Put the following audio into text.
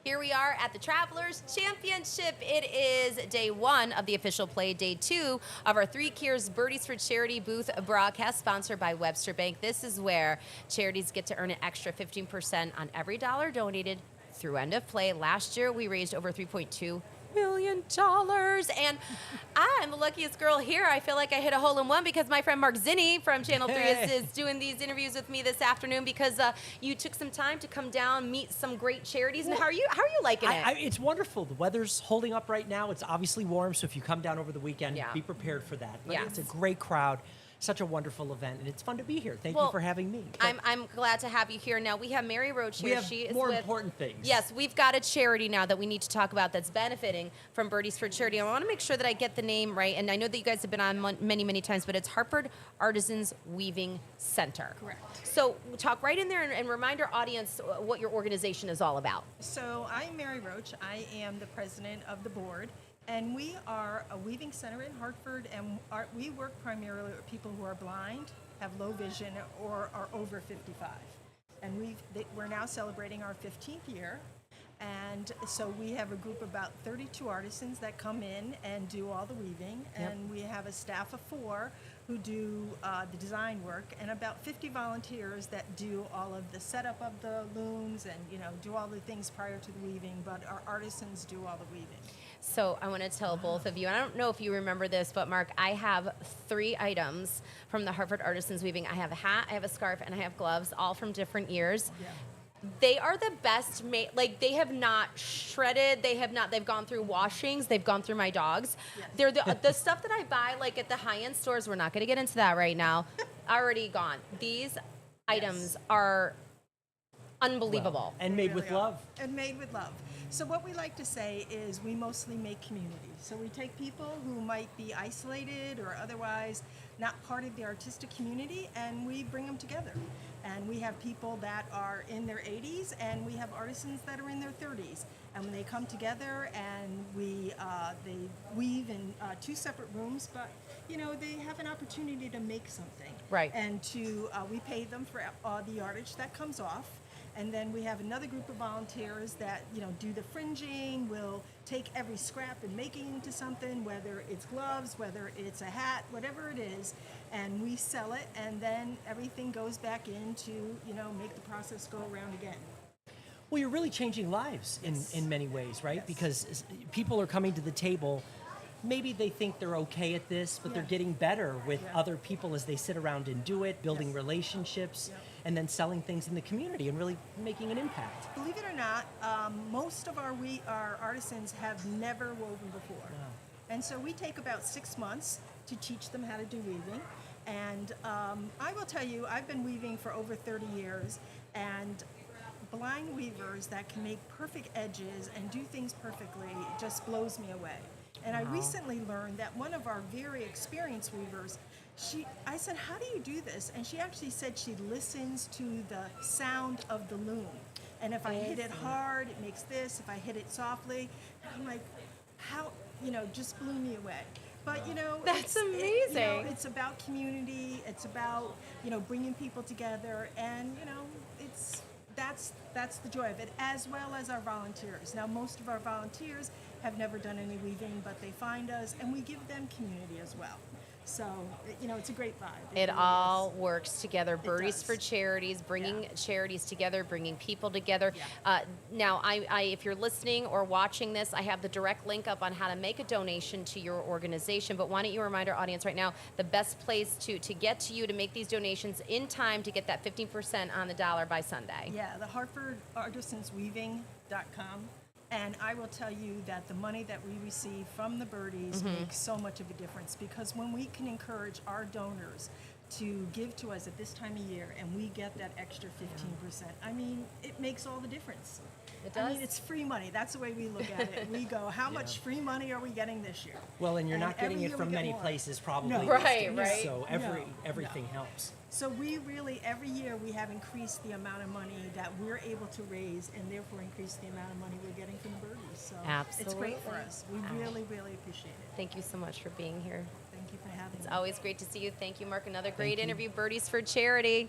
Here we are at the Travelers Championship. It is day one of the official play, day two of our Three Cures Birdies for Charity booth broadcast sponsored by Webster Bank. This is where charities get to earn an extra 15% on every dollar donated through end of play. Last year, we raised over $3.2 million. And I'm the luckiest girl here. I feel like I hit a hole in one because my friend Mark Zinni from Channel 3 is doing these interviews with me this afternoon because you took some time to come down, meet some great charities. And how are you liking it? It's wonderful. The weather's holding up right now. It's obviously warm, so if you come down over the weekend, be prepared for that. But it's a great crowd. Such a wonderful event, and it's fun to be here. Thank you for having me. I'm glad to have you here. Now, we have Mary Roche here. She is more important things. Yes, we've got a charity now that we need to talk about that's benefiting from Birdies for Charity. I want to make sure that I get the name right, and I know that you guys have been on many, many times, but it's Hartford Artisans Weaving Center. Correct. So talk right in there and remind our audience what your organization is all about. So I'm Mary Roche. I am the president of the board. And we are a weaving center in Hartford, and we work primarily with people who are blind, have low vision, or are over 55. And we're now celebrating our 15th year. And so we have a group of about 32 artisans that come in and do all the weaving. And we have a staff of 4 who do the design work, and about 50 volunteers that do all of the setup of the looms and do all the things prior to the weaving, but our artisans do all the weaving. So I want to tell both of you, I don't know if you remember this, but Mark, I have 3 items from the Hartford Artisans Weaving. I have a hat, I have a scarf, and I have gloves, all from different years. Yeah. They are the best made, like they have not shredded, they've gone through washings, they've gone through my dogs. Yes. They're the stuff that I buy like at the high-end stores, we're not going to get into that right now, already gone. These items are unbelievable. And made with love. And made with love. So what we like to say is we mostly make community. So we take people who might be isolated or otherwise not part of the artistic community, and we bring them together. And we have people that are in their 80s, and we have artisans that are in their 30s. And when they come together, and they weave in 2 separate rooms, but they have an opportunity to make something. Right. And we pay them for the yardage that comes off. And then we have another group of volunteers that do the fringing, will take every scrap and make it into something, whether it's gloves, whether it's a hat, whatever it is, and we sell it, and then everything goes back in to make the process go around again. Well, you're really changing lives in many ways, right? Yes. Because people are coming to the table. Maybe they think they're okay at this, but they're getting better with other people as they sit around and do it, building relationships, and then selling things in the community and really making an impact. Believe it or not, most of our artisans have never woven before. Wow. And so we take about 6 months to teach them how to do weaving. And I will tell you, I've been weaving for over 30 years, and blind weavers that can make perfect edges and do things perfectly just blows me away. And I recently learned that one of our very experienced weavers, I said, how do you do this? And she actually said she listens to the sound of the loom. And if I hit it hard, it makes this. If I hit it softly, I'm like, how, just blew me away. But, that's amazing. It's about community. It's about, bringing people together. And, that's the joy of it, as well as our volunteers. Now, most of our volunteers have never done any weaving, but they find us, and we give them community as well. So, it's a great vibe. It really all is. works together. Birdies does. for Charities, bringing charities together, bringing people together. Yeah. Now, if you're listening or watching this, I have the direct link up on how to make a donation to your organization. But why don't you remind our audience right now the best place to get to you to make these donations in time to get that 15% on the dollar by Sunday? Yeah, the HartfordArtisansWeaving.com. And I will tell you that the money that we receive from the Birdies makes so much of a difference, because when we can encourage our donors to give to us at this time of year and we get that extra 15%, I mean, it makes all the difference. It does? I mean, it's free money. That's the way we look at it. We go, how much free money are we getting this year? Well, and you're not getting every it year from we get many more. places probably. No. these Right, days, right. So everything No. helps. So we really, every year we have increased the amount of money that we're able to raise, and therefore increase the amount of money we're getting from the Birdies. So it's great for Absolutely. us. We really, really appreciate it. Thank you so much for being here. Thank you for having me. It's always great to see you. Thank you, Mark. Another great you. interview. Birdies for Charity.